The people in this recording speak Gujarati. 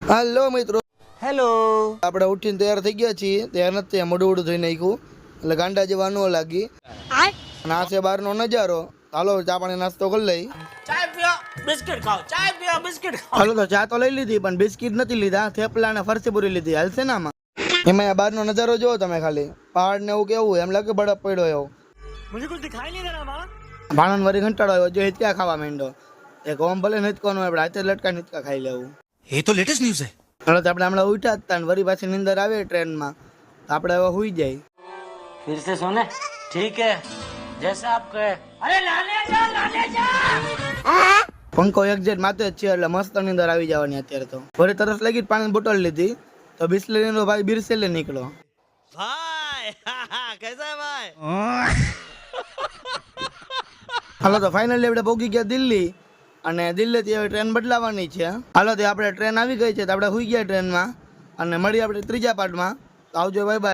હાલો મિત્રો, હેલો. આપણે ઉઠીને તૈયાર થઈ ગયા છીએ. તૈયાર નથી, મોઢું ધોઈ નાખ્યું એટલે ગાંડા જેવા ન લાગી. અને આ છે બહારનો નજારો. હાલો ચા પાણી નાસ્તો કરી લઈ. ચાય પીઓ, બિસ્કિટ ખાઓ. ચાય પીઓ, બિસ્કિટ ખાઓ. હાલો તો ચા તો લઈ લીધી, પણ બિસ્કિટ નથી લીધા. થેપલા અને ફરસી પૂરી લીધી. હાલશે ને આમાં? એમાં આ બહારનો નજારો જોવો તમે ખાલી. પહાડ ને એવું કેવું, એમ લાગે બરફ પડ્યો એવો. મુझे कुछ दिखाई नहीं दे रहा मामा. ભાણન વરી ઘંટાળો આવ્યો, જો હિચકા ખાવા માંડ્યો. એક ઓમ ભલે હિચકોનો આપણે હાથે લટકા હિચકા ખાઈ લેવું. ये तो लेटेस्ट न्यूज़ है. હાલો તો આપણે હમણાં ઉઠ્યા જ હતા ને વરી પાછી નીંદર આવે ટ્રેનમાં. આપણે હવે હુઈ જાય. फिर से सोने. ठीक है, जैसा आप कहे. अरे लाने जा. પંખો એક્ઝેક્ટ માથે જ છે એટલે મસ્ત નીંદર આવી જવાની અત્યારે તો. વળી તરસ લાગી પાણી બોટલ લીધી તો બિસ્લેરીનો ભાઈ બિરસેલે નીકળો. भाई कैसा है भाई? હાલો તો ફાઇનલી આપણે પહોંચી ગયા દિલ્હી અને દિલ્હીથી હવે ટ્રેન બદલાવાની છે. હાલો તો આપણે ટ્રેન આવી ગઈ છે તો આપણે હુઈ ગયા ટ્રેનમાં અને મળીએ આપણે ત્રીજા પાર્ટમાં. આવજો, બાય બાય.